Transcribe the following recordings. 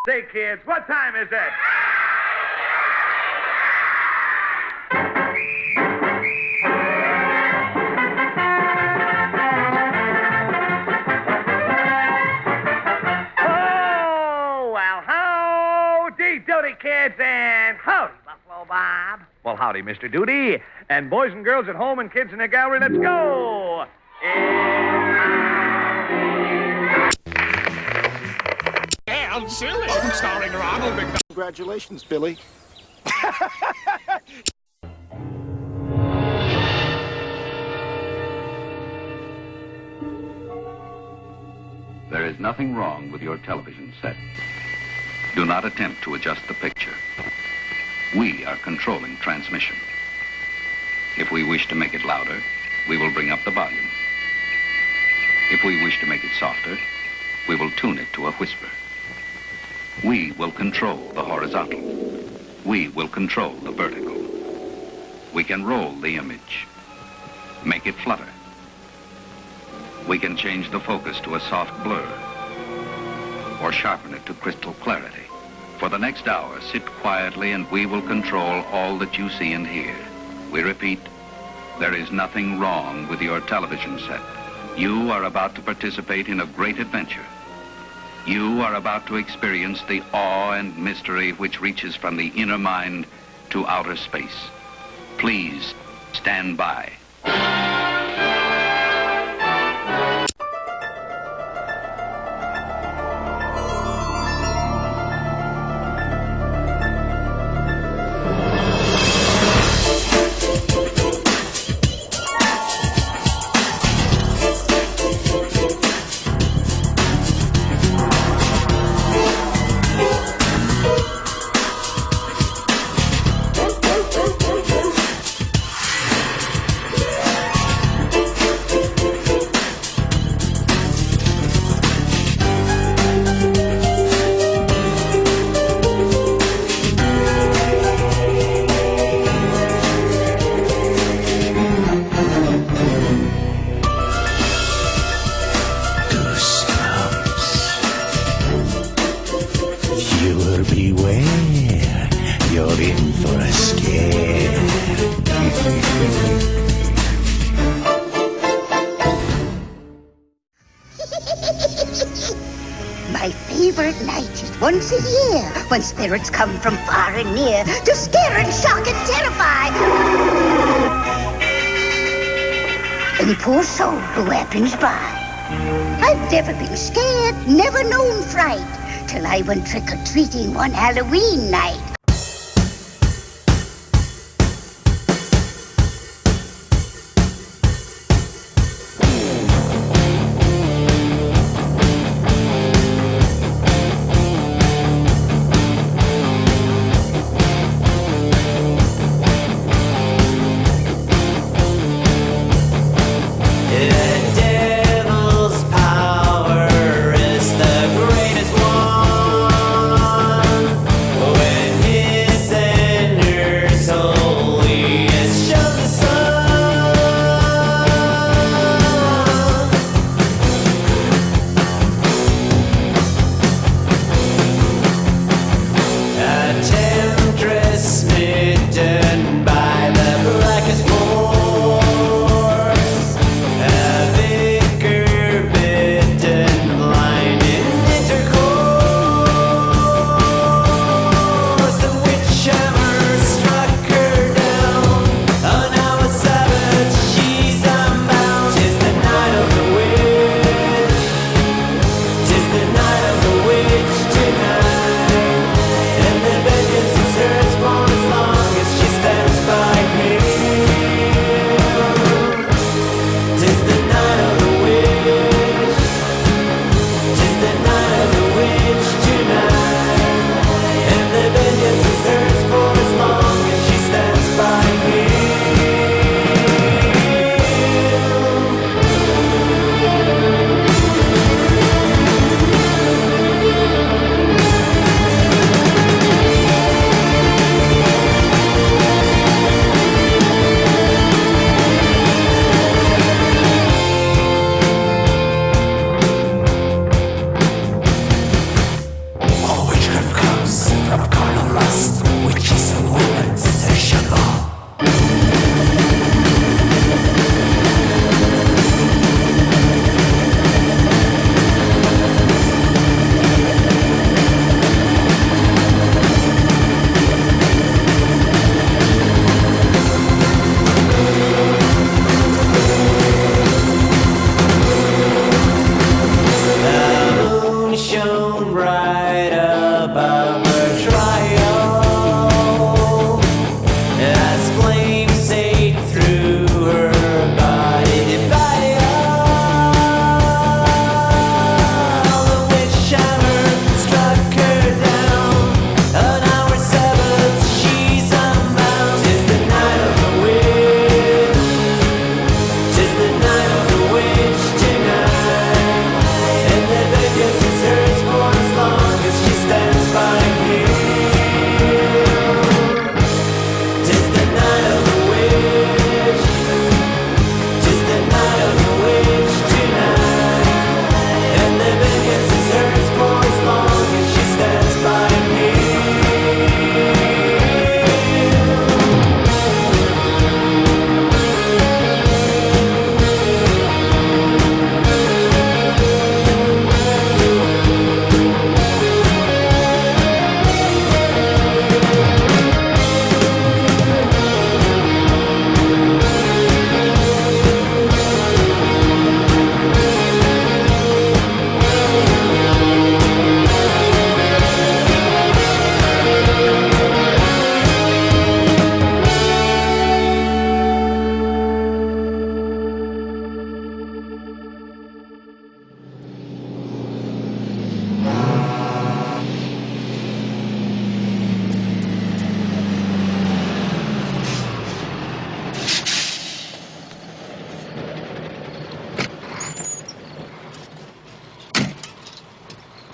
Say, kids, what time is it? Oh, well, howdy doody, kids, and howdy, Buffalo Bob. Well, howdy, Mr. Doody. And boys and girls at home and kids in the gallery, let's go. And silly, starring Ronald McDonald. Congratulations, Billy. There is nothing wrong with your television set. Do not attempt to adjust the picture. We are controlling transmission. If we wish to make it louder, we will bring up the volume. If we wish to make it softer, we will tune it to a whisper. We will control the horizontal. We will control the vertical. We can roll the image, make it flutter. We can change the focus to a soft blur or sharpen it to crystal clarity. For the next hour, sit quietly and we will control all that you see and hear. We repeat, there is nothing wrong with your television set. You are about to participate in a great adventure. You are about to experience the awe and mystery which reaches from the inner mind to outer space. Please stand by. Beware, you're in for a scare. My favorite night is once a year, when spirits come from far and near to scare and shock and terrify any poor soul who happens by. I've never been scared, never known fright, till I went trick-or-treating one Halloween night. When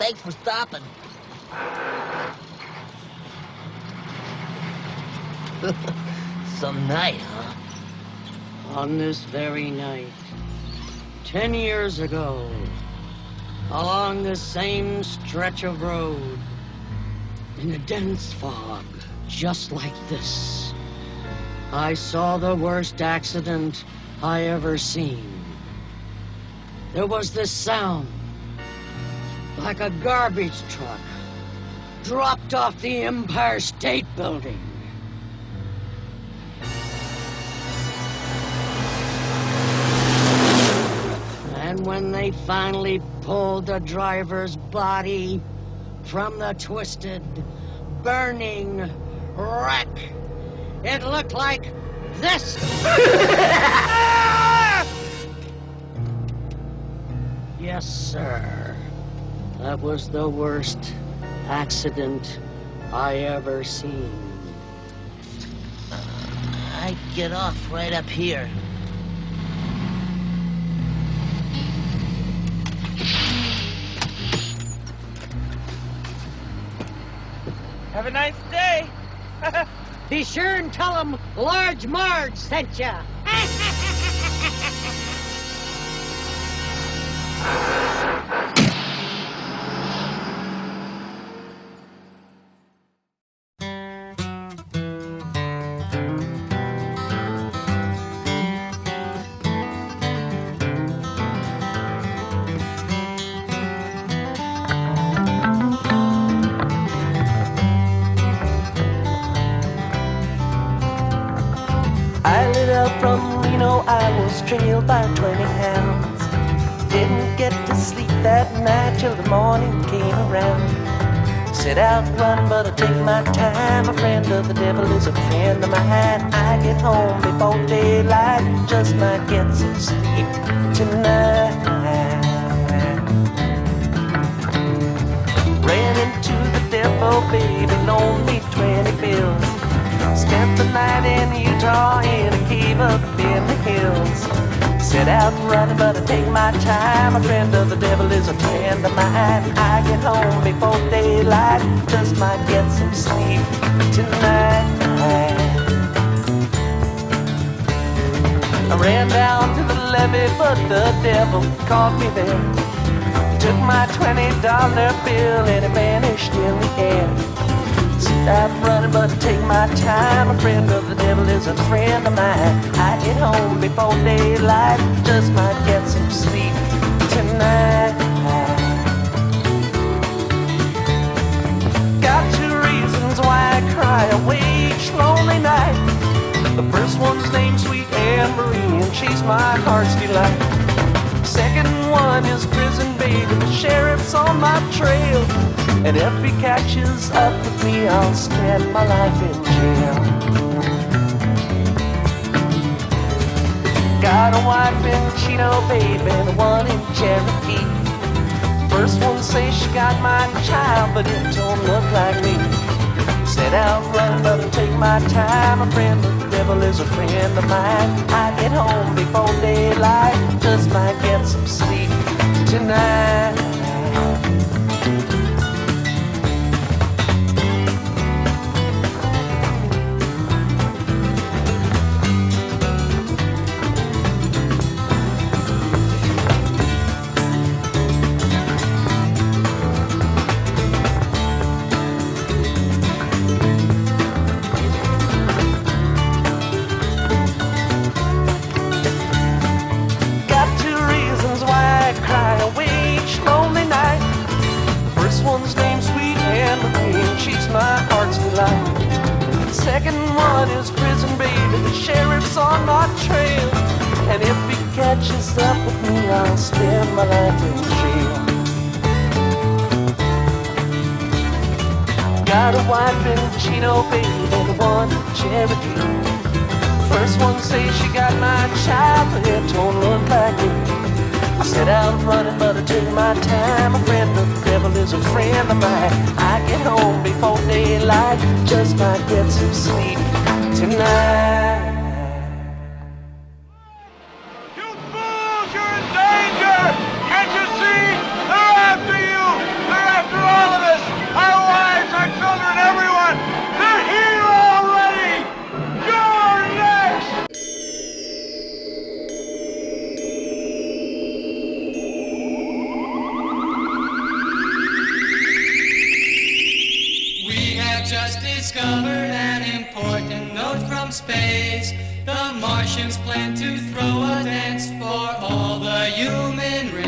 Thanks for stopping. Some night, huh? On this very night, 10 years ago, along the same stretch of road, in a dense fog, just like this, I saw the worst accident I ever seen. There was this sound, like a garbage truck dropped off the Empire State Building. And when they finally pulled the driver's body from the twisted, burning wreck, it looked like this. Yes, sir. That was the worst accident I ever seen. I'd get off right up here. Have a nice day. Be sure and tell them Large Marge sent ya. I lit up from Reno, I was trailed by 20 hounds. Didn't get to sleep that night till the morning came around. Set out running, but I take my time. A friend of the devil is a friend of mine. I get home before daylight, just might get some sleep tonight. Ran into the devil, baby, loaned me 20 bills. Spent the night in Utah in a cave up in the hills. Set out running, but I take my time. A friend of the devil is a friend of mine. I get home before daylight, just might get some sleep tonight. I ran down to the levee, but the devil caught me there. Took my $20 bill and it vanished in the air. Stop running, but I take my time. A friend of the devil is a friend of mine. I get home before daylight, just might get some sleep tonight. Got 2 reasons why I cry away each lonely night. The first one's named Sweet Anne Marie, and she's my heart's delight. Second one is prison baby, the sheriff's on my trail. And if he catches up with me, I'll spend my life in jail. Got a wife in Chino, baby, and one in Cherokee. First one says she got my child, but it don't look like me. Set out running, but I take my time. A friend of the devil is a friend of mine. I get home before daylight, just might get some sleep tonight. Second one is prison baby, the sheriff's on my trail. And if he catches up with me, I'll spend my life in jail. Got a wife in Chino, baby, and one in Cherokee. First one says she got my child, but it don't look like it. I set out running, but I take my time. A friend of the devil is a friend of mine. I get home before daylight, just might get some sleep tonight. You fools, you're in danger! Can't you see? They're after you! They're after discovered an important note from space. The Martians plan to throw a dance for all the human race.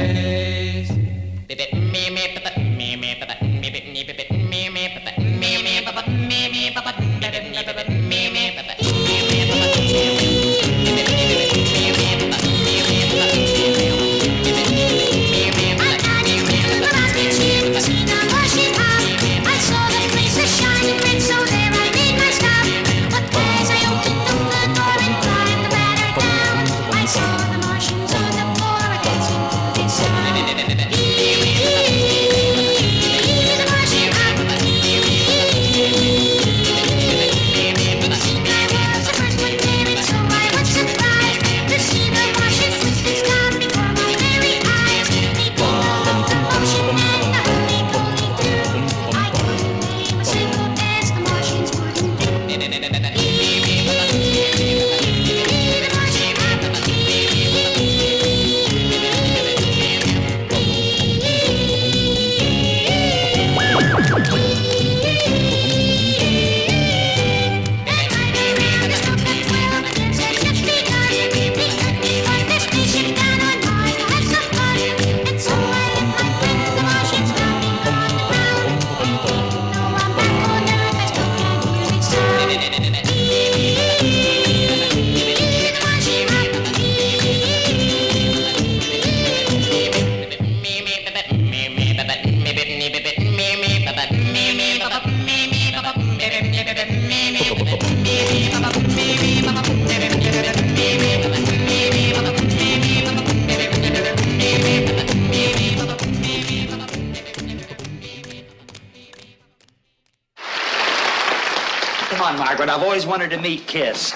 Come on, Margaret. I've always wanted to meet Kiss.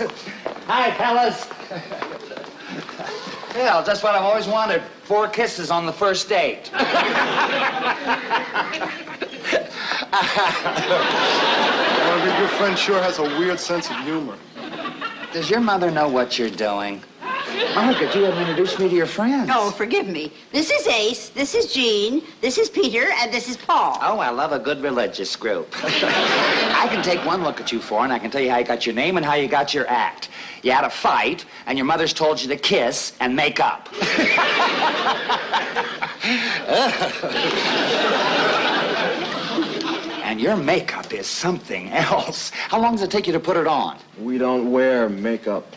Hi, fellas. Yeah, just what I've always wanted. 4 kisses on the first date. Well, your friend sure has a weird sense of humor. Does your mother know what you're doing? Margaret, you haven't introduced me to your friends. Oh, forgive me. This is Ace, this is Jean, this is Peter, and this is Paul. Oh, I love a good religious group. I can take one look at you four, and I can tell you how you got your name and how you got your act. You had a fight, and your mother's told you to kiss and make up. And your makeup is something else. How long does it take you to put it on? We don't wear makeup.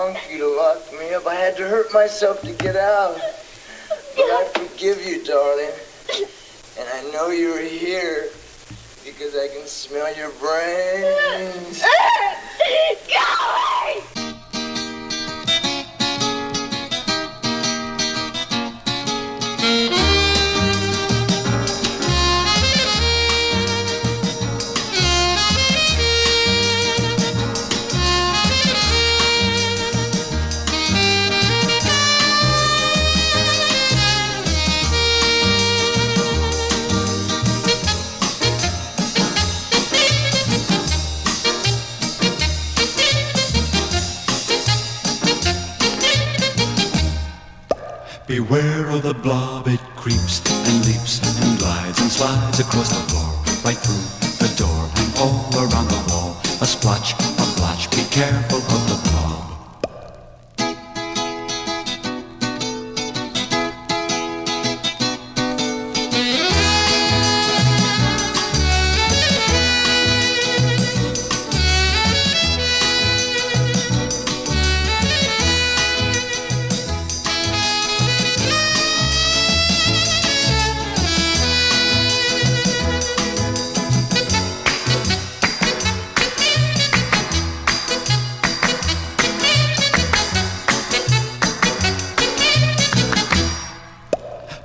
monkey to lock me up. I had to hurt myself to get out. But I forgive you, darling. And I know you're here because I can smell your brains. Go away! Beware of the blob, it creeps and leaps and glides and slides across the floor, right through the door and all around the wall. A splotch, a blotch, be careful of the blob.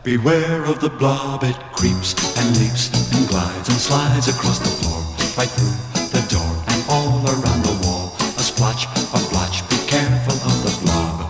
Beware of the blob, it creeps and leaps and glides and slides across the floor, right through the door and all around the wall. A splotch, a blotch, be careful of the blob.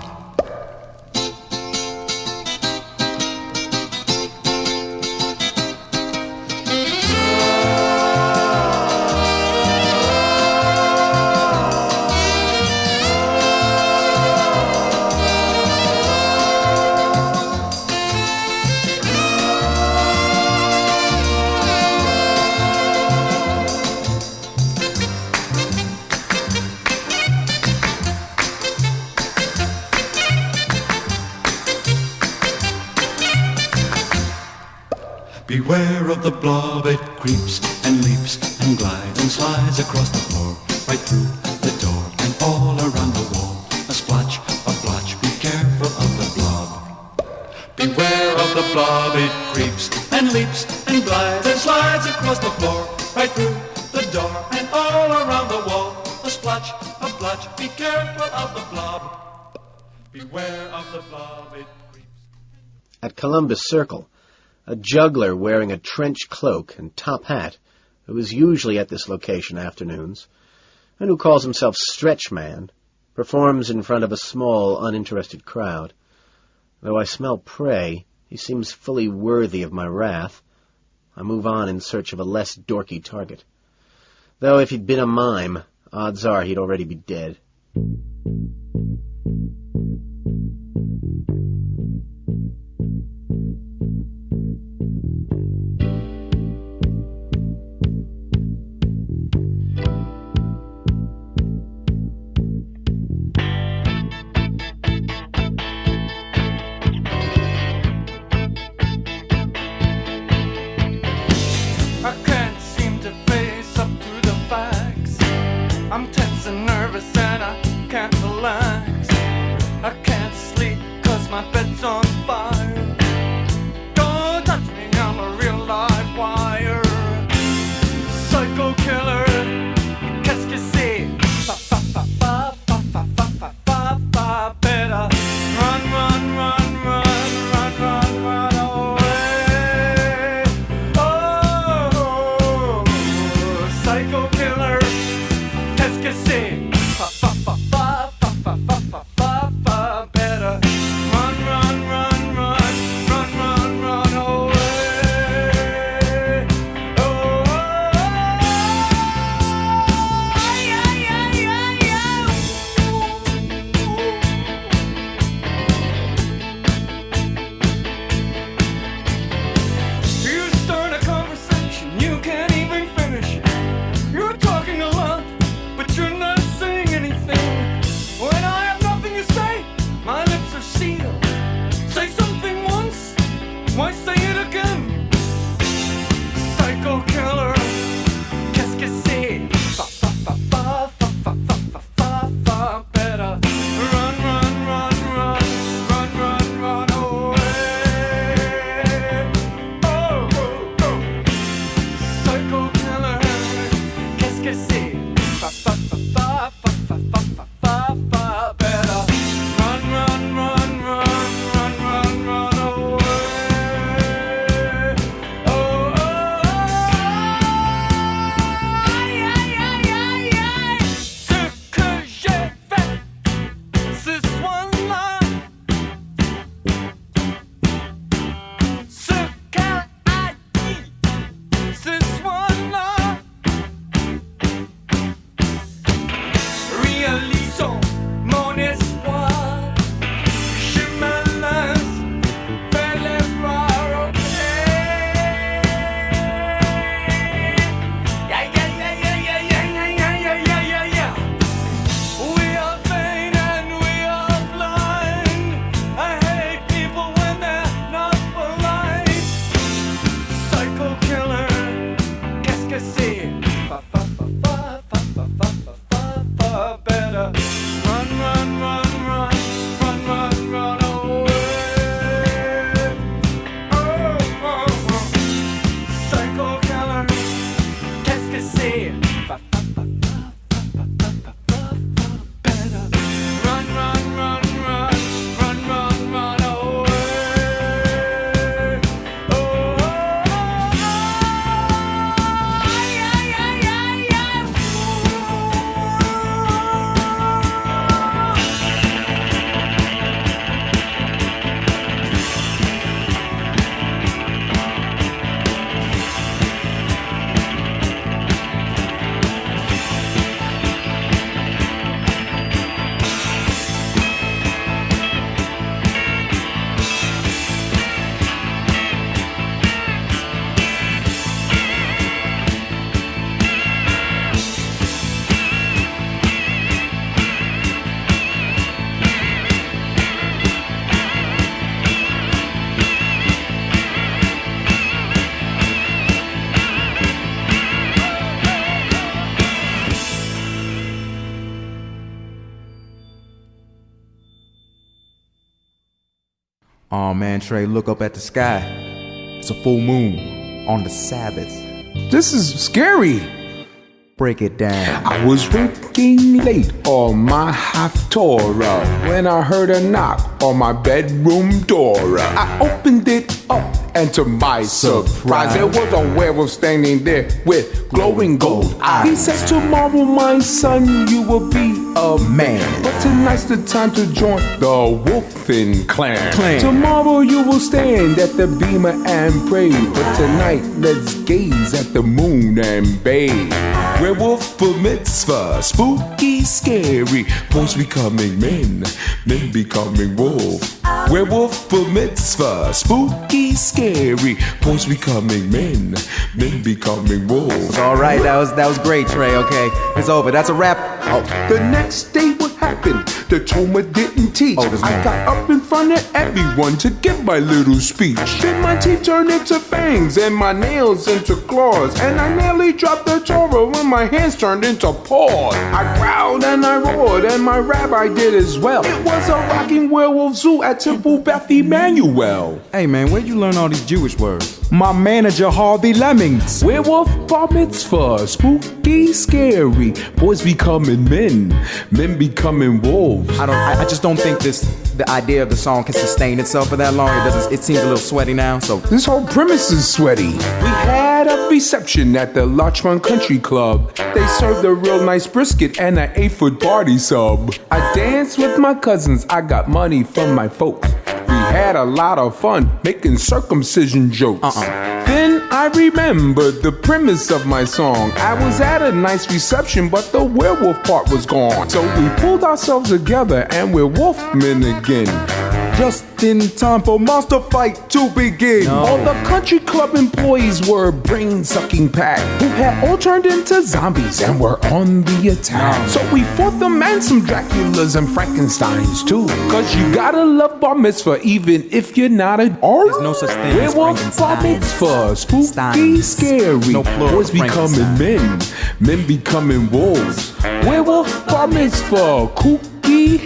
Beware of the blob, it creeps and leaps and glides and slides across the floor, right through the door and all around the wall. A splotch, a blotch, be careful of the blob. Beware of the blob, it creeps and leaps and glides and slides across the floor, right through the door and all around the wall. A splotch, a blotch, be careful of the blob. Beware of the blob, it creeps. At Columbus Circle, a juggler wearing a trench cloak and top hat, who is usually at this location afternoons, and who calls himself Stretch Man, performs in front of a small, uninterested crowd. Though I smell prey, he seems fully worthy of my wrath. I move on in search of a less dorky target. Though if he'd been a mime, odds are he'd already be dead. I can't seem to face up to the facts. I'm tense and nervous and I can't relax. I can't sleep 'cause my bed's on fire. Don't touch me, I'm a real live wire. Psycho killer, qu'est-ce que c'est? Fa fa fa fa fa fa fa fa fa fa. Better run, run, run, run, run, run, run away. Oh, psycho killer, qu'est-ce que c'est? Fa fa fa fa fa fa fa fa fa fa. Better run, run, run, run. Oh man, Trey, look up at the sky. It's a full moon on the Sabbath. This is scary. Break it down. I was working late on my Haftorah when I heard a knock on my bedroom door. I opened it up, and to my surprise, there was a werewolf standing there with glowing gold eyes. He said, tomorrow, my son, you will be a man. But tonight's the time to join the Wolfen clan. Tomorrow you will stand at the beamer and pray. But tonight, let's gaze at the moon and bathe. Werewolf for mitzvah, spooky, scary. Boys becoming men, men becoming wolves. Werewolf for mitzvah, spooky, scary. Boys becoming men, men becoming wolves. All right, that was great, Trey. Okay, it's over. That's a wrap. Oh. The next day, what happened? The Toma didn't teach. I got up in front of everyone to give my little speech. Then my teeth turned into fangs and my nails into claws, and I nearly dropped the Torah when my hands turned into paws. I growled and I roared, and my rabbi did as well. It was a rocking werewolf zoo at Temple Beth Emmanuel. Hey man, where'd you learn all these Jewish words? My manager Harvey Lemmings. Werewolf bar mitzvah, spooky, scary. Boys becoming men, men becoming wolves. I just don't think the idea of the song can sustain itself for that long. It seems a little sweaty now. So this whole premise is sweaty. We had a reception at the Larchmont Country Club. They served a real nice brisket and an 8-foot party sub. I danced with my cousins. I got money from my folks. We had a lot of fun making circumcision jokes. Then I remembered the premise of my song. I was at a nice reception, but the werewolf part was gone. So we pulled ourselves together and we're wolfmen again. Just in time for monster fight to begin. No. All the country club employees were a brain-sucking pack who had all turned into zombies and were on the attack. No. So we fought them and some Draculas and Frankensteins too. Cause you gotta love bar mitzvah even if you're not an art. There's no such thing as Frankenstein. Bar mitzvah, spooky, scary. No plural. Boys becoming men, men becoming wolves. Werewolf bar mitzvah,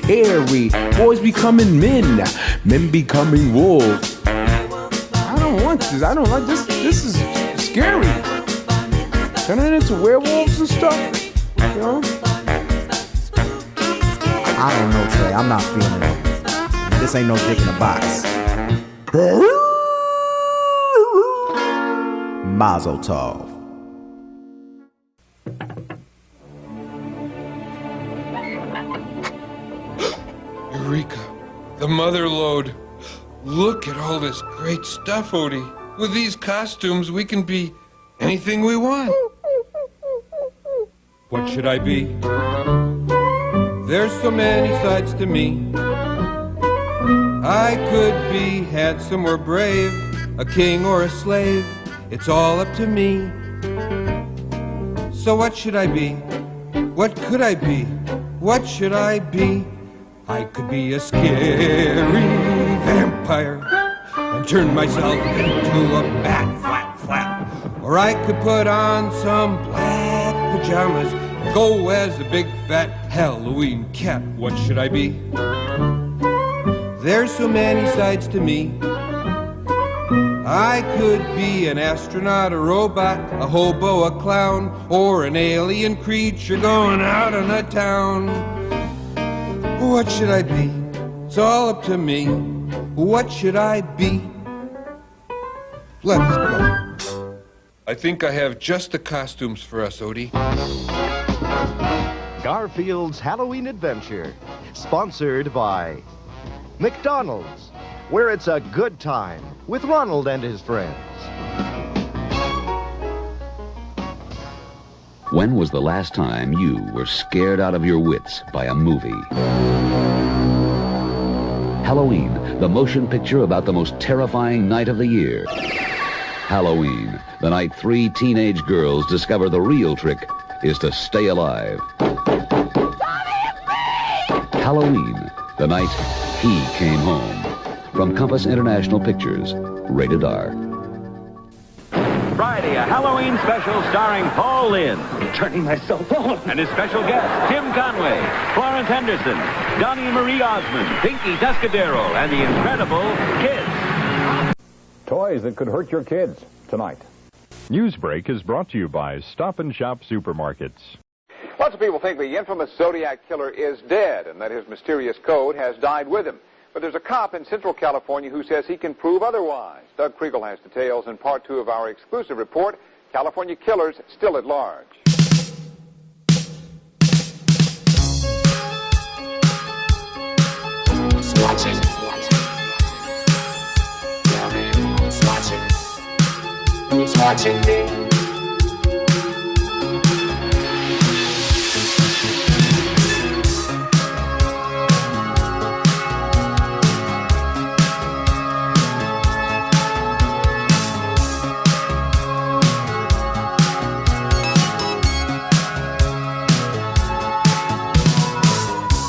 hairy. Boys becoming men, men becoming wolves. I don't want this. I don't like this. This is scary. Turning into werewolves and stuff. You know? I don't know, Trey. I'm not feeling it. This ain't no dick in a box. Mazel tov. Eureka! The mother lode. Look at all this great stuff, Odie. With these costumes, we can be anything we want. What should I be? There's so many sides to me. I could be handsome or brave, a king or a slave. It's all up to me. So what should I be? What could I be? What should I be? I could be a scary vampire and turn myself into a bat flap. Or I could put on some black pajamas and go as a big fat Halloween cat. What should I be? There's so many sides to me. I could be an astronaut, a robot, a hobo, a clown, or an alien creature going out on a town. What should I be? It's all up to me. What should I be? Let's go. I think I have just the costumes for us, Odie. Garfield's Halloween Adventure, sponsored by McDonald's, where it's a good time with Ronald and his friends. When was the last time you were scared out of your wits by a movie? Halloween, the motion picture about the most terrifying night of the year. Halloween, the night 3 teenage girls discover the real trick is to stay alive. Halloween, the night he came home. From Compass International Pictures, rated R. Friday, a Halloween special starring Paul Lynde. Turning myself on. And his special guests, Tim Conway, Florence Henderson, Donnie Marie Osmond, Pinky Tuscadero, and the incredible Kids. Toys that could hurt your kids tonight. Newsbreak is brought to you by Stop and Shop Supermarkets. Lots of people think the infamous Zodiac killer is dead and that his mysterious code has died with him. But there's a cop in Central California who says he can prove otherwise. Doug Kriegel has details in part 2 of our exclusive report, California Killers Still at Large. Watch it. Watch it. Who's watching me?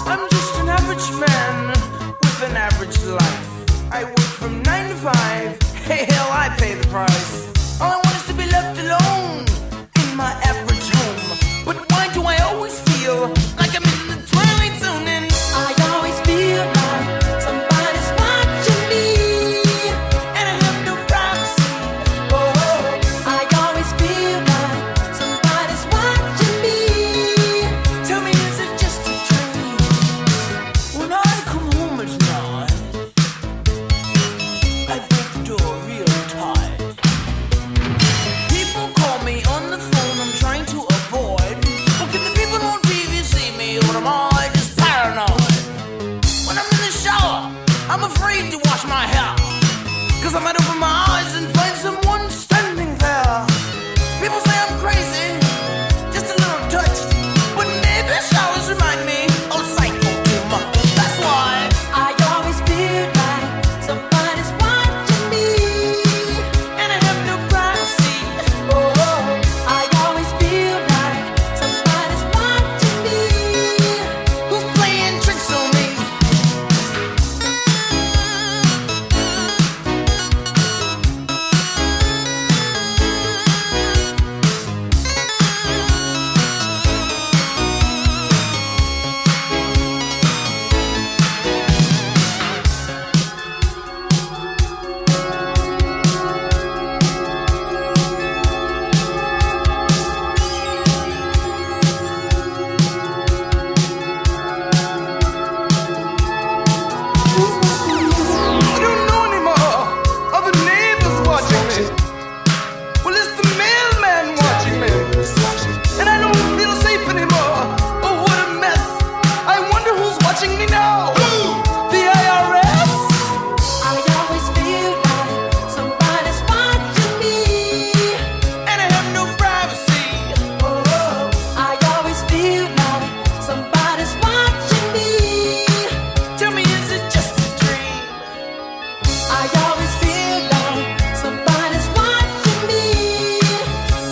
I'm just an average man with an average life. I work from 9 to 5. Hey, hell, I pay the price. All I want is to be left alone in my average home. But why do I always feel like I'm in the twilight zone? And I always feel like somebody's watching me, and I have no privacy. Oh, I always feel like somebody's watching me. Tell me, is it just a dream? When I come home at night, I break the door real tight. People call me on the phone, I'm trying to avoid. But can the people on TV see me, or am I just paranoid? When I'm in the shower, I'm afraid to wash my hair, 'cause I might open my eyes and find someone standing there. People say I'm crazy, just a little touched, but maybe showers remind me of psycho too much. That's why I always feel like somebody's watching me, and I have no privacy. Oh, I always feel like somebody's watching me. Who's playing tricks on me? I don't know anymore. Are the neighbors watching me? Well, it's the mailman watching me. And I don't feel safe anymore. Oh, what a mess. I wonder who's watching me now. The IRS? I always feel like somebody's watching me, and I have no privacy. Oh, I always feel like somebody's watching me. Tell me, is it just a dream? I always feel like somebody's watching me,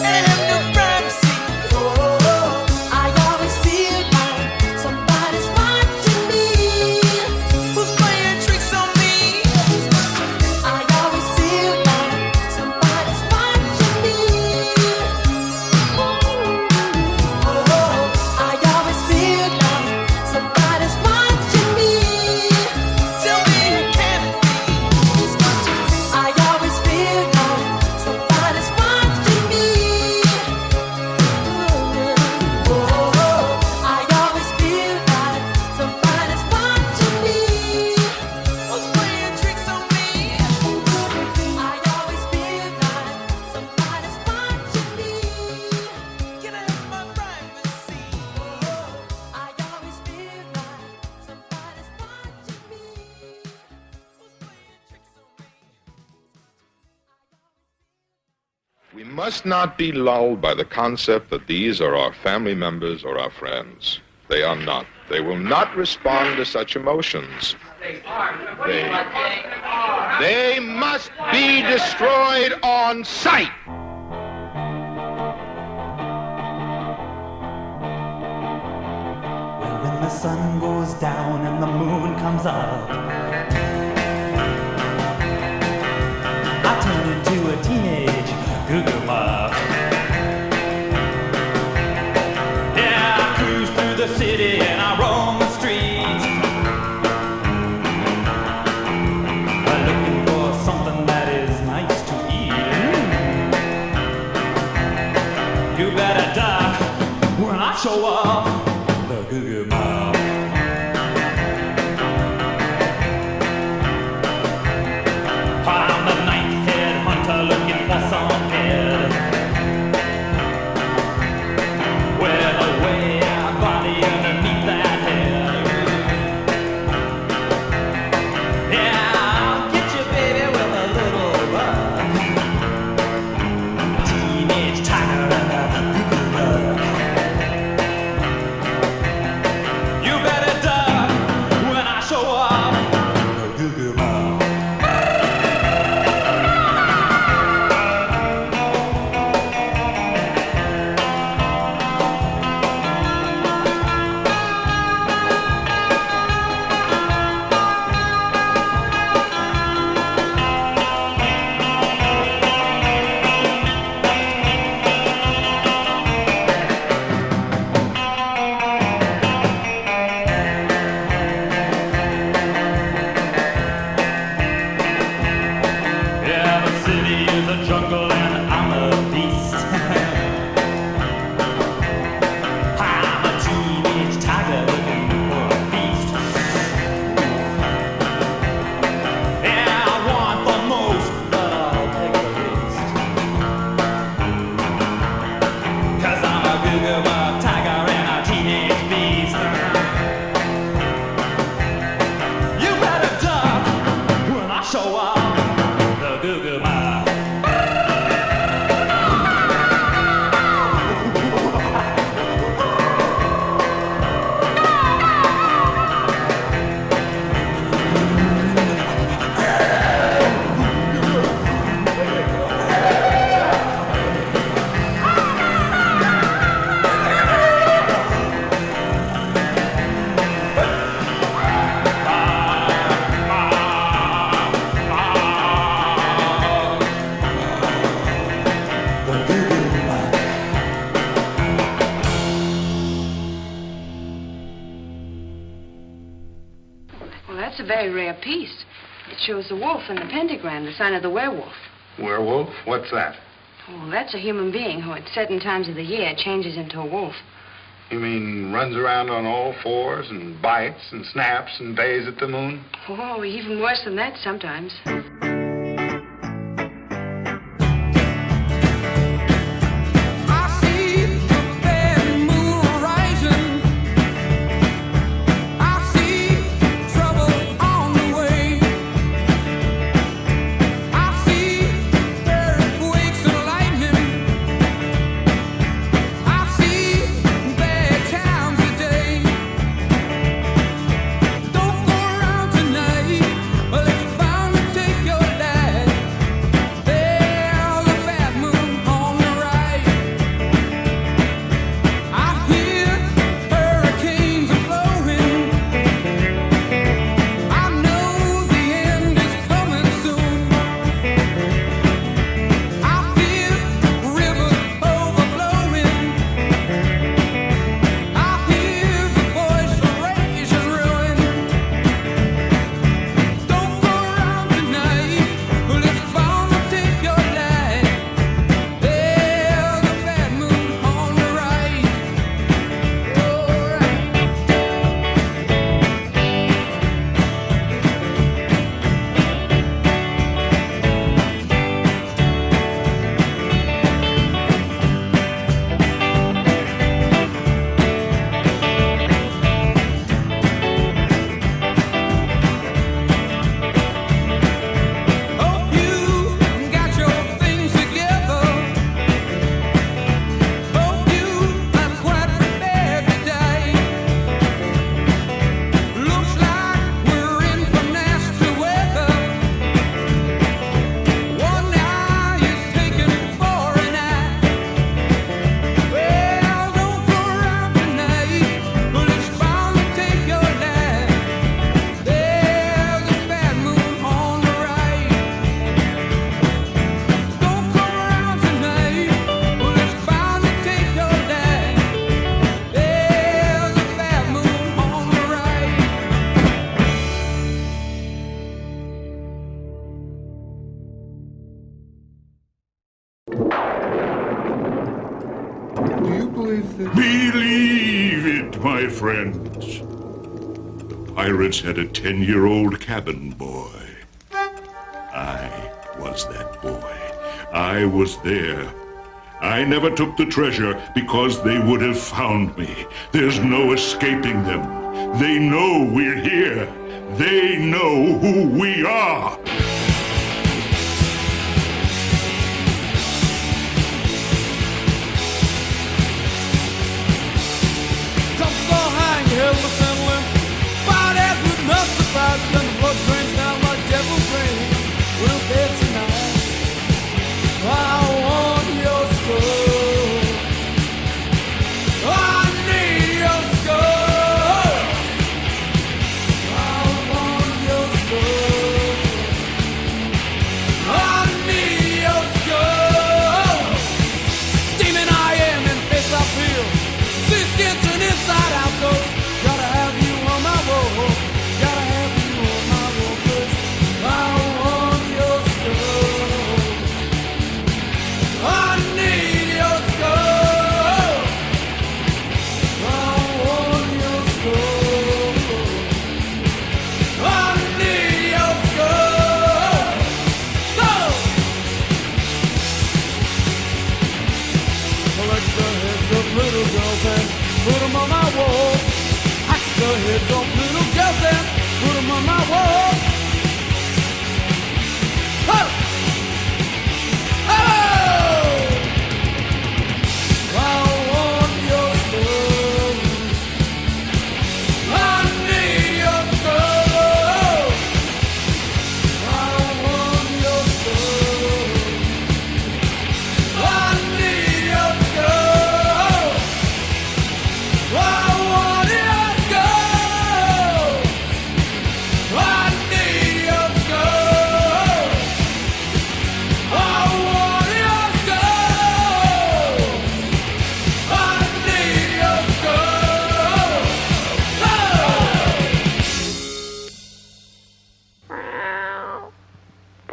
and I have no privacy. Oh, I always feel like somebody's watching me. Who's playing tricks on me? I always feel like somebody's watching me. Oh, I always feel like somebody's watching me. Tell me, can it be? Who's watching me? I always feel like somebody's watching me. Oh, I always feel like somebody's watching me. Who's playing tricks on me? I always feel like somebody's watching me. Can I have my privacy? I always feel like somebody's watching me. We must not be lulled by the concept that these are our family members or our friends. They are not. They will not respond to such emotions. They must be destroyed on sight. When the sun goes down and the moon comes up, I turn into a teenage cougar. show off the Goo Goo Ma. Well, that's a very rare piece. It shows the wolf and the pentagram, the sign of the werewolf. Werewolf? What's that? Oh, that's a human being who at certain times of the year changes into a wolf. You mean runs around on all fours and bites and snaps and bays at the moon? Oh, even worse than that sometimes. Believe it, my friends. The pirates had a 10-year-old cabin boy. I was that boy. I was there. I never took the treasure because they would have found me. There's no escaping them. They know we're here. They know who we are.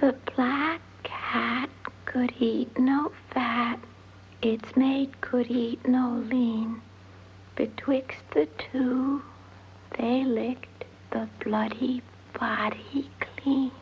The black cat could eat no fat. Its mate could eat no lean. Betwixt the two, they licked the bloody body clean.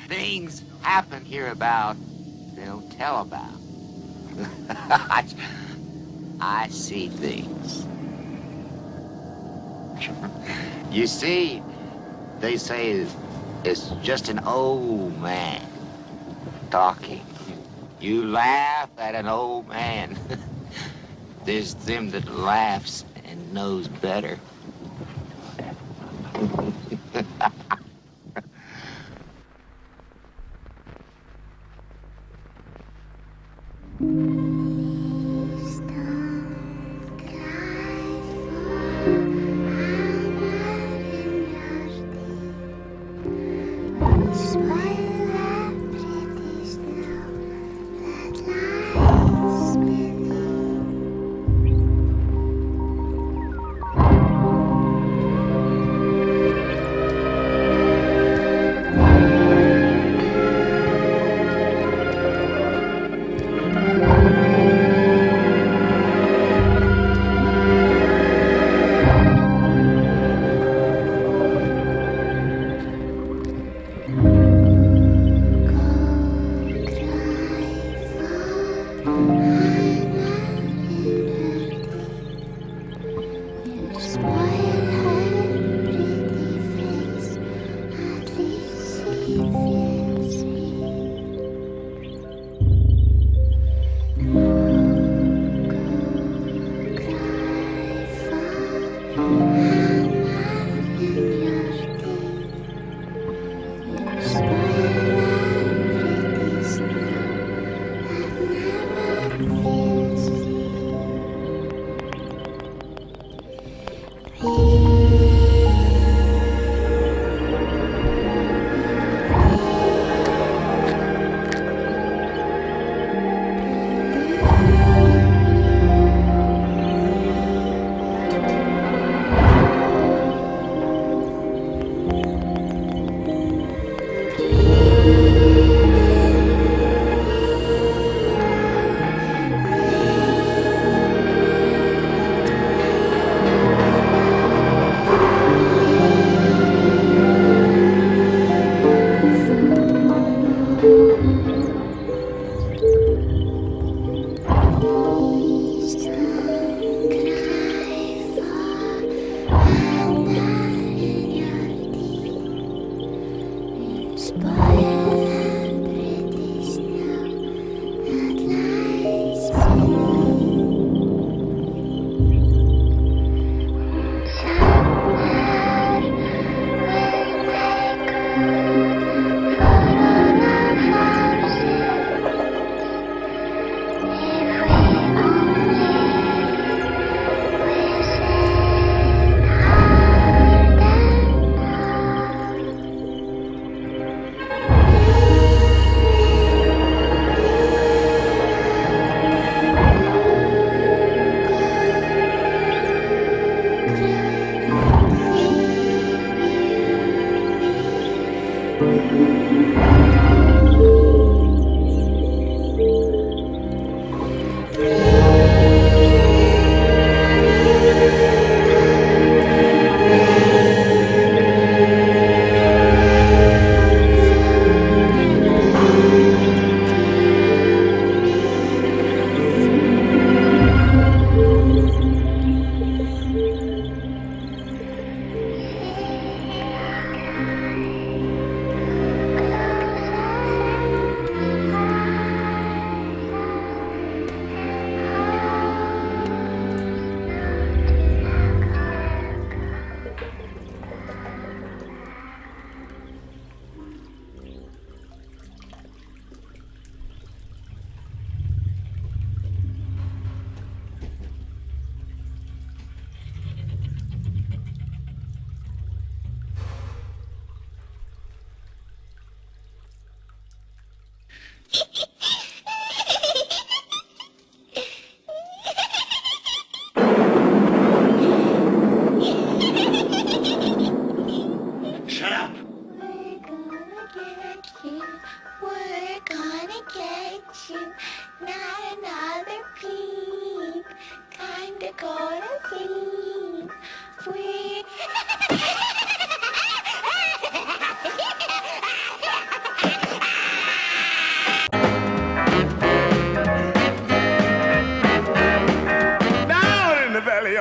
Things happen hereabout they don't tell about. I see things. You see, they say it's just an old man talking. You laugh at an old man. There's them that laughs and knows better.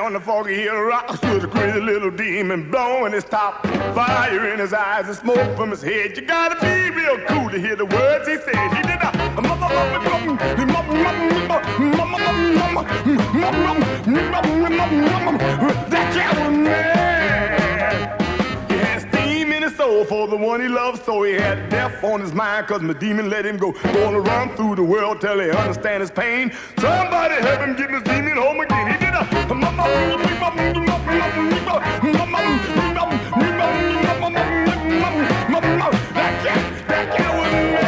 On the foggy hill rocks with a crazy little demon blowing his top, fire in his eyes and smoke from his head. You gotta be real cool to hear the words he said. He did that cat was mad. He had steam in his soul for the one he loved, so he had death on his mind, cause my demon let him go. Gonna run through the world till he understand his pain. Somebody help him get his demon home again. He did that cat was mad.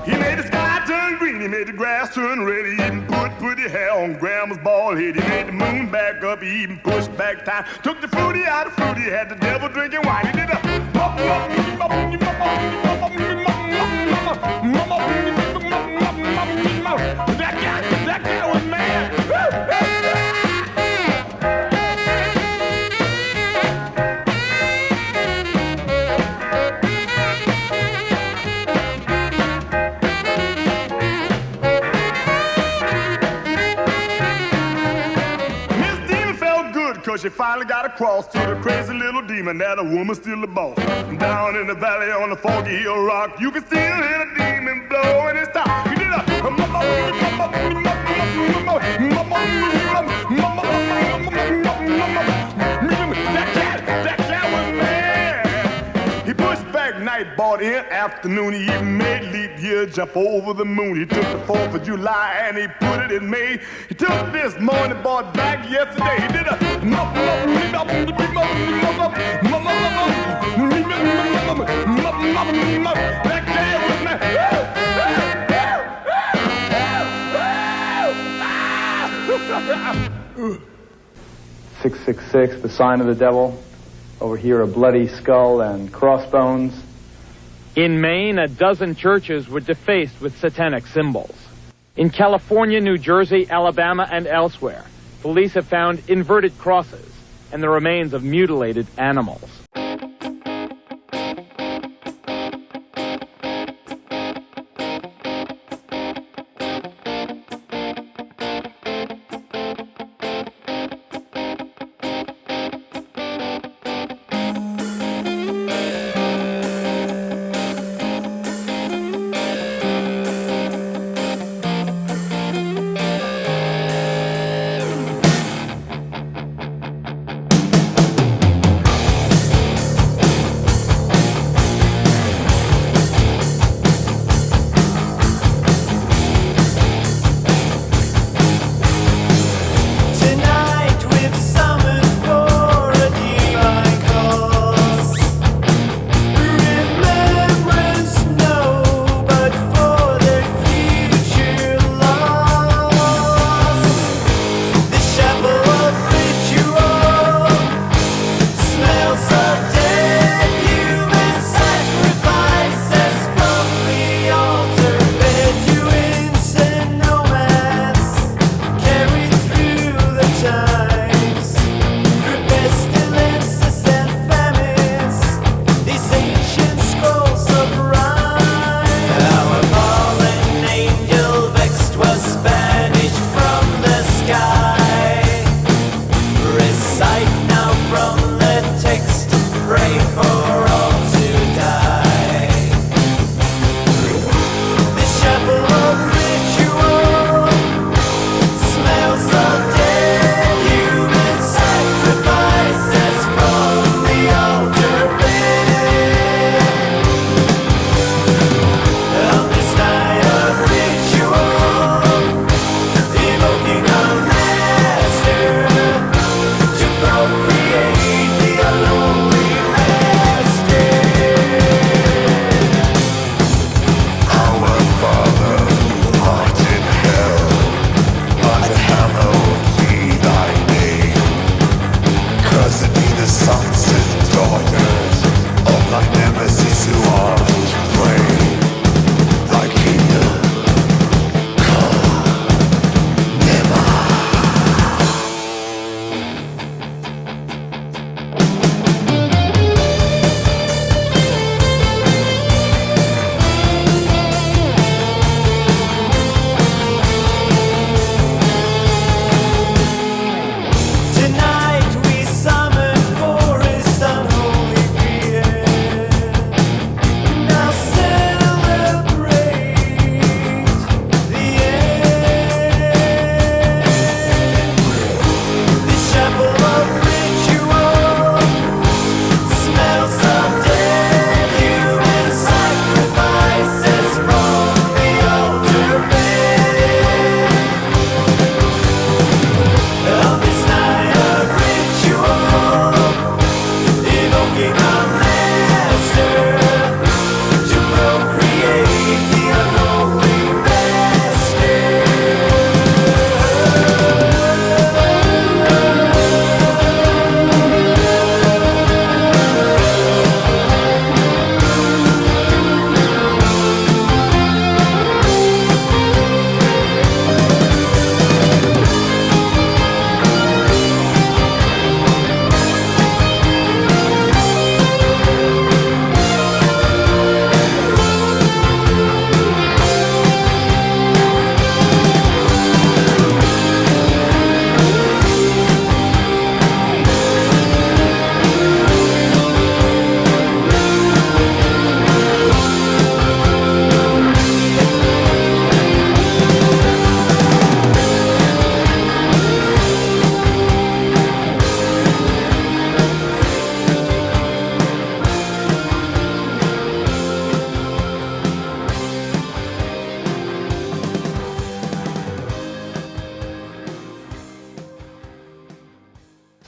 He made the sky turn green, he made the grass turn red, he even put pretty hair on Grandma's bald head. He made the moon back up, he even pushed back time. Took the fruity out of fruity, had the devil drinking wine. He did that guy was mad. because she finally got across to the crazy little demon that a woman's still the boss. Down in the valley on the foggy hill rock, you can still hear the demon blowing his top. He did a that cat was mad. He pushed back night, bought in afternoon. He even made leap year jump over the moon. He took the 4th of July and he put it in May. He took this morning, bought back yesterday. He did a that cat was mad. 666, the sign of the devil. Over here, a bloody skull and crossbones. In Maine, a dozen churches were defaced with satanic symbols. In California, New Jersey, Alabama, and elsewhere, police have found inverted crosses and the remains of mutilated animals.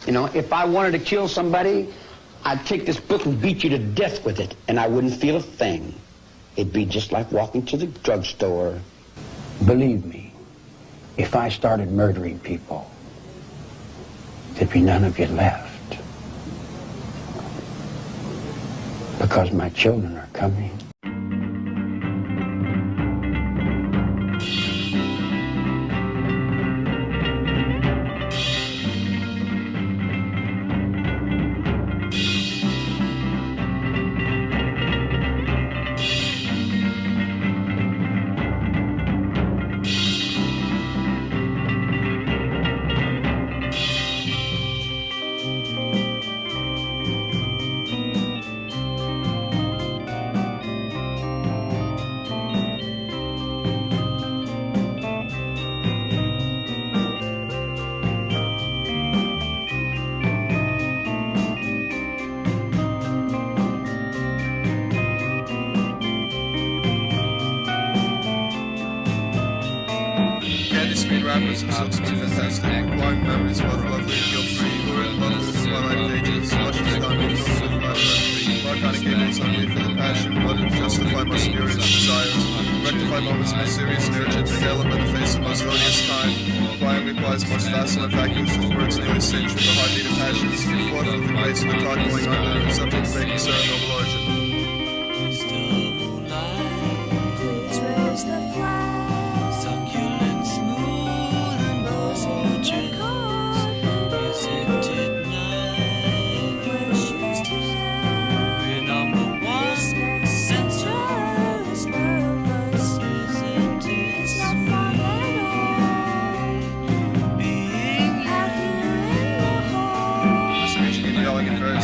You know, if I wanted to kill somebody, I'd take this book and beat you to death with it, and I wouldn't feel a thing. It'd be just like walking to the drugstore. Believe me, if I started murdering people, there'd be none of you left. Because my children are coming. rappers and songs are fantastic. Blind memories, both lovely and guilt-free. Who are in love with the twilight pages. Lush is done with no good life. Marconic cables hungry for the passion. Blood to justify my spurious desires. Rectify moments more serious and urgent. Inhale up in the face of most odious time. Applying replies most facile and vacuous with words nearly singed with the heartbeat of passions. Forth with the grace of the talk going under. Subject fake concern, noble origin.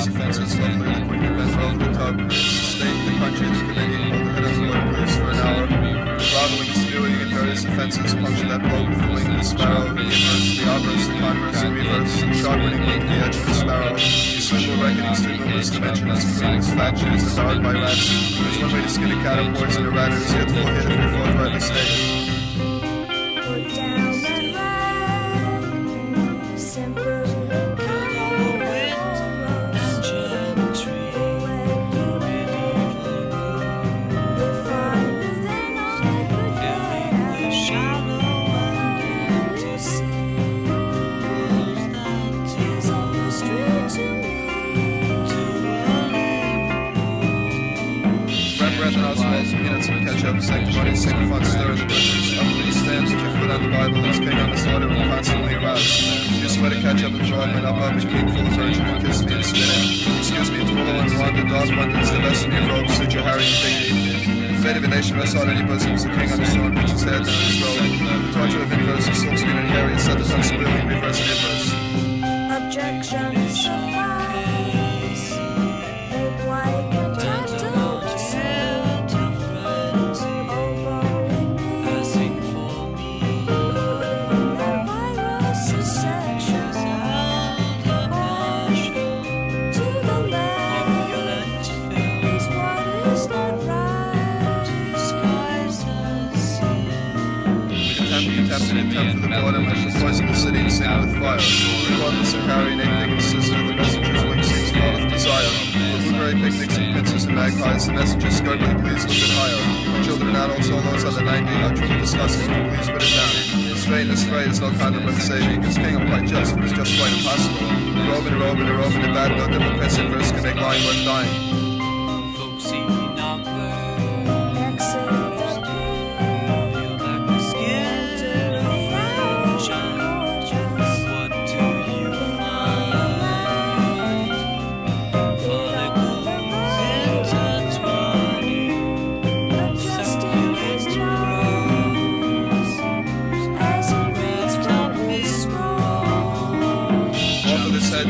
Offenses lovely and quickly bent over the top. State the country is Canadian, hold the head of the Lord police for an hour. Groveling, disputing in various offenses, puncture that blow with the wing of the sparrow. The inverse, the obverse, the converse, the reverse, sharpening with the edge of the sparrow. The swindle reckonings through numerous dimensions, creating fat shoes devoured by rats. There's one way to skin a cat or poison a rat, is yet full hit if you're fought by mistake. Sanctimony, sanctified stir in the bushes. Up these stands, with your foot on the Bible, as king on the slaughter and constantly aroused. You swear to catch up and draw men up and king full of virgin and kiss me and spin it. Excuse me, it's willow and wanda, dog wonders, the best of me robes, suit your Harry and dignity. The fate of a nation rests on any bosoms, the king on his sword, puts his head down his robe. The torture of inverse, the silk screen and Harry, set the sun squealing, reverse and inverse. Objection suffice. Make white and gentle. Attempt for the blood and shall poison the city and sing with fire. Regardless of Harry and Egg sister, the messenger's wing sings calleth desire. For blueberry picnics and pincers and magpies, the messenger scarpily please lift it higher. Children and adults, all those on the 90, are truly disgusting, please put it down. Straight and straight is no condom but saving, because king I'm quite just, but it's just quite impossible. A robe and a robe and a robe and a bad note that will piss in verse can make lying worth dying.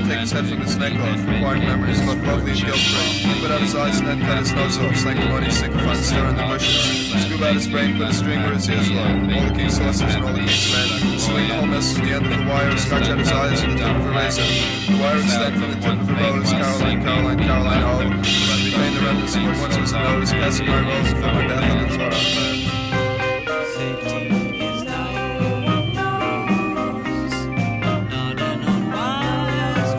Take his head from his neck off, acquiring memories both lovely and guilt-free. Put out his eyes and then cut his nose off, sanctimony, signifying stir in the bushes. Scoop out his brain, put a string where his ears lie. All the king's sauces and all the king's men. Swing the whole mess to the end of the wire, scratch out his eyes with the tip of a razor. The wire extend from the tip of a rose, Caroline, Caroline, Caroline, oh. Retain the remnants of what once was a nose, passing my rose before my death on the floor out there. Safety is not an unwise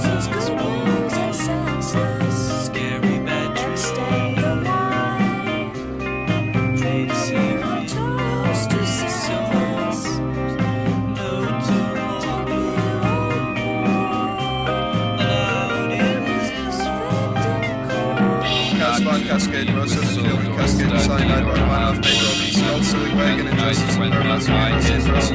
Cascade Rosa, the field of Cascade Cyanide, Rachmaninoff, Major, Skull, Silly Wagon, Injustice, Paramount, Inverse,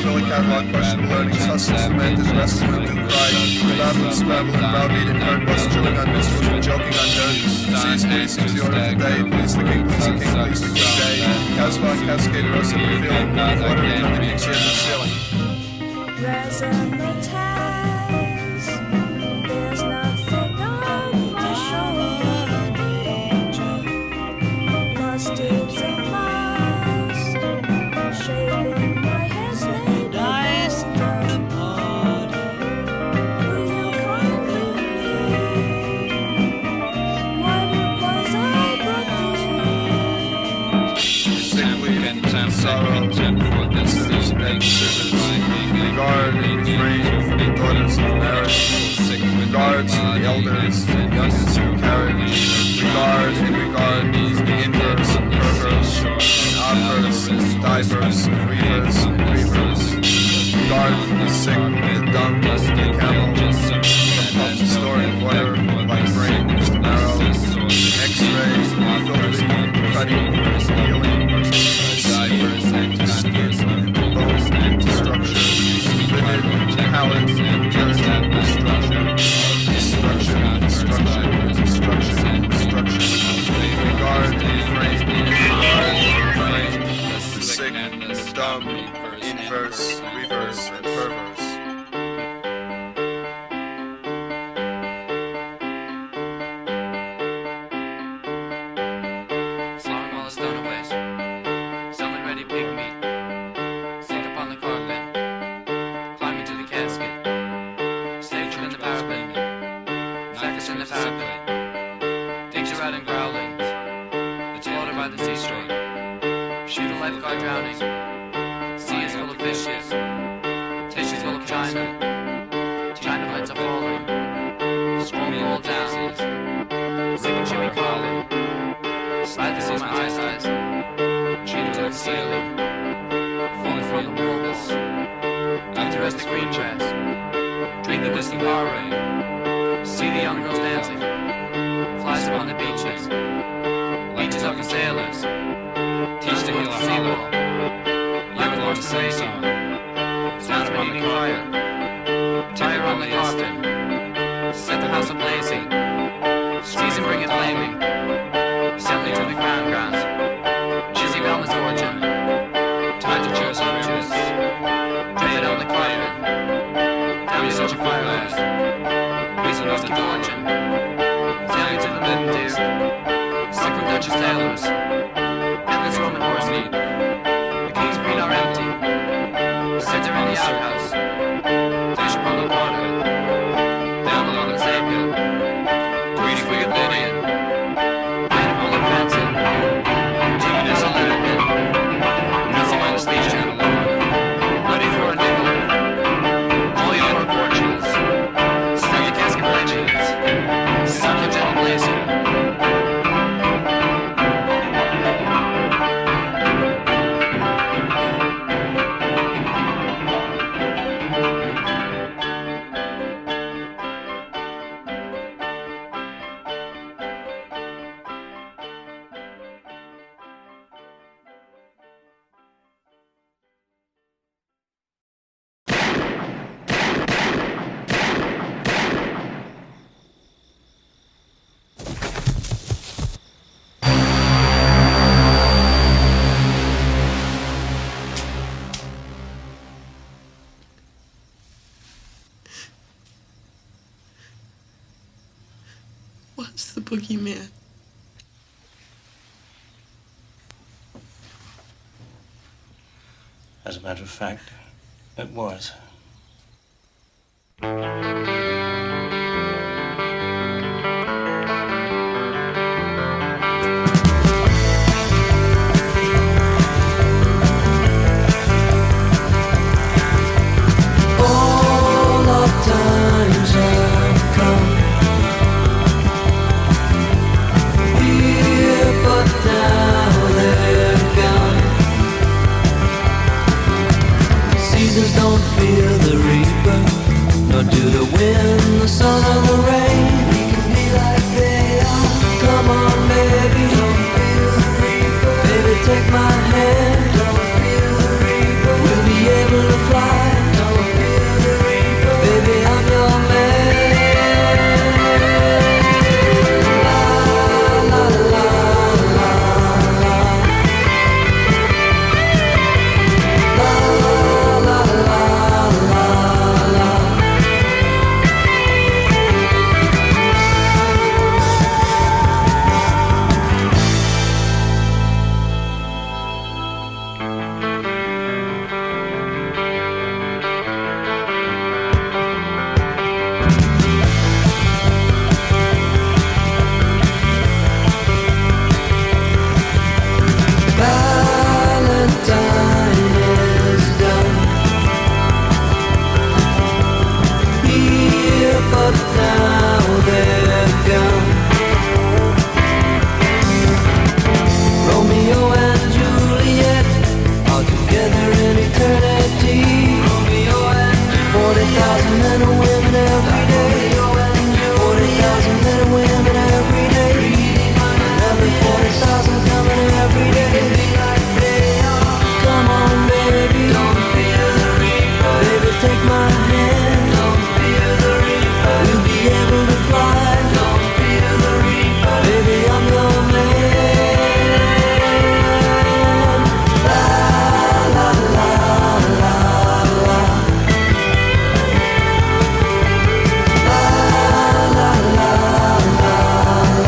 Billy Catalog, Questionable Learnings, Hustle, Cement, is Restless, Moon, Cry, Babble, Scrabble, and Browbeat, and Hurt, Bust, Chilling on Minstrels, Joking on Dirt, Seize, Please, Seize the Order of the Day, Please the King, Please the King, Please the King Day, Casbah, Cascade Rosa, the field, Water, and the King's Here, the Ceiling. Razzmatazz, there's nothing on my shoulder. Lost is a must, shaving my hair's made dice the party. Will you kindly read what it was I brought thee? Sickly and sorrow, for this is regard and refrain, daughters of marriage, regards to the elders and youngest who carriage, regard and regard the inverse and perverse, obverse and diverse, reverse and reverse, regard for the sick, the dumb, the camel, the pump, the story of water, like brain, Mr. Marrow, X-ray, filthy, cutting, healing, divers, anti-skin, bones, anti-structure, livid, palate, destruction, destruction, regard, frame, the sick, the dumb, inverse, reverse, and perverse. Slowing all the stowaways, selling ready pig meat, sick upon the carpet, climbing to the casket, station in the parapet, knife in the parapet, takes you out in growling, the tailor by the seashore, shoot a lifeguard drowning, sea is full of fishes, tissues full of china, china plates are falling, strong old daisies, sick and chewy collie, slide the seas my eyes, cheated to the ceiling, falling from the walls, after rest the green dress, drink the whiskey bar rain, see the young girls dancing, flies upon the beaches, leeches up the sailors, teach to heal the seawall, young lords to say song, sounds upon the fire, tire on the coffin, set the house ablazing, season bring it flaming, settling to the crown grounds, Jizzy Bell is origin, tied to chairs and riches, drip it on the carpet, down to such a firelight, reason was the origin, sailing to the midden deer, sick from Dutch sailors, endless Roman horse meat, the king's green are empty, center in the outhouse, fish upon the water, down along the Xavier, greeting for your Lydian, animal and fencing, taking us a little bit, pressing on the stage channel, ready for a nickel, all your proportions, set the casket fletches, suck your gentle blazer. What's the boogeyman? As a matter of fact, it was. All our times have come. Here, but now they're gone. Seasons don't fear the reaper, nor do the wind, the sun, or the rain. We can be like they are. Come but now they're gone. Romeo and Juliet are together in eternity. Romeo and 40,000 men and women every day. 40,000 men and women every day. Another 40,000 coming every day. Come on, baby, don't fear the reaper. Baby, take my hand. Don't fear the reaper. We'll be able to fly. Don't fear the reaper. Baby, I'm your man. La la la la la. La la la la la.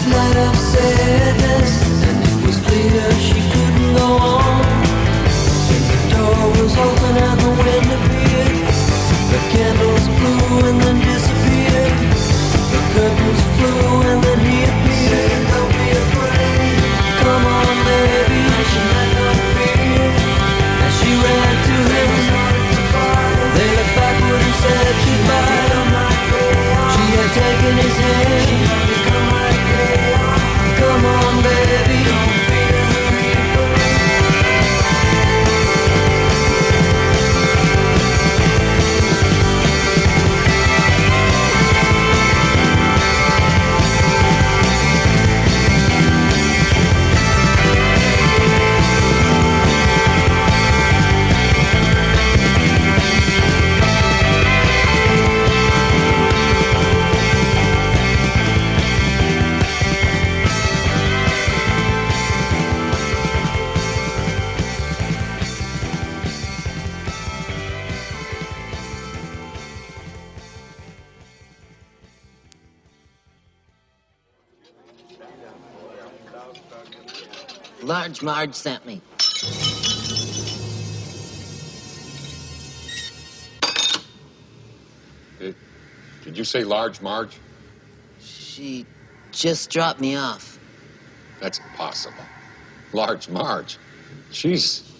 Night of sadness, and it was clear she couldn't go on. And the door was open and the wind appeared. The candles blew and then disappeared. The curtains flew and then he appeared. Don't be afraid, come on baby, she had no fear. As she ran to him, they looked backward and said goodbye. She had taken his hand. Come on, baby, don't fear the reaper. Large Marge sent me. Did you say Large Marge? She just dropped me off. That's impossible. Large Marge? She's...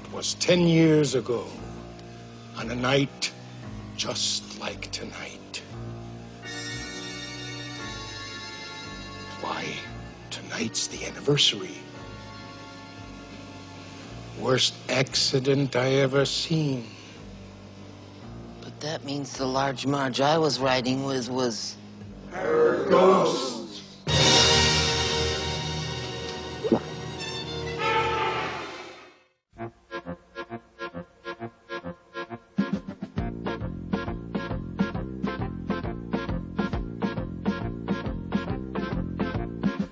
It was 10 years ago, on a night just like tonight. Why, tonight's the anniversary. Worst accident I ever seen. But that means the Large Marge I was riding with was... Her ghost.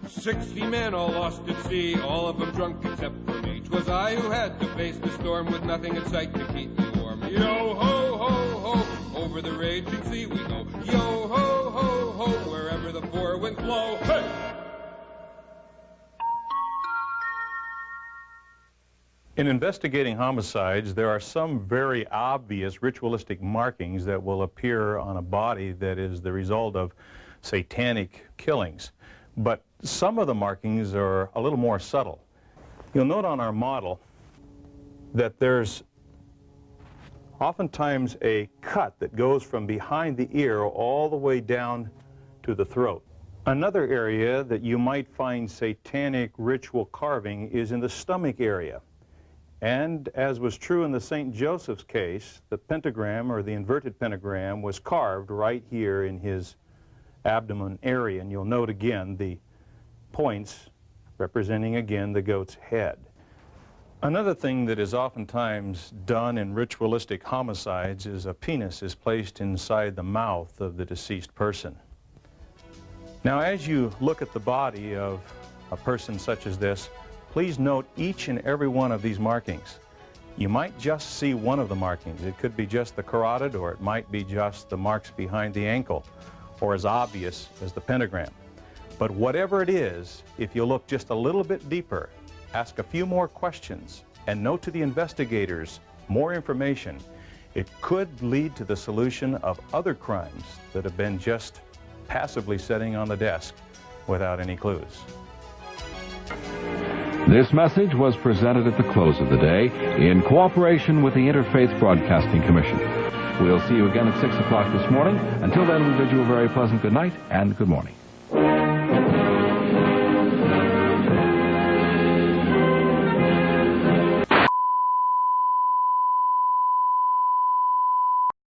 60 men all lost at sea, all of them drunk except for me. 'Twas I who had to face the storm with nothing in sight to keep me warm. Yo ho ho ho, over the raging sea we go. Yo ho ho ho, wherever the four winds blow. Hey! In investigating homicides, there are some very obvious ritualistic markings that will appear on a body that is the result of satanic killings. But some of the markings are a little more subtle. You'll note on our model that there's oftentimes a cut that goes from behind the ear all the way down to the throat. Another area that you might find satanic ritual carving is in the stomach area. And as was true in the St. Joseph's case, the pentagram, or the inverted pentagram, was carved right here in his abdomen area. And you'll note again the points representing again the goat's head. Another thing that is oftentimes done in ritualistic homicides is a penis is placed inside the mouth of the deceased person. Now, as you look at the body of a person such as this, please note each and every one of these markings. You might just see one of the markings. It could be just the carotid, or it might be just the marks behind the ankle, or as obvious as the pentagram. But whatever it is, if you look just a little bit deeper, ask a few more questions, and note to the investigators more information, it could lead to the solution of other crimes that have been just passively sitting on the desk without any clues. This message was presented at the close of the day in cooperation with the Interfaith Broadcasting Commission. We'll see you again at 6 o'clock this morning. Until then, we bid you a very pleasant good night and good morning.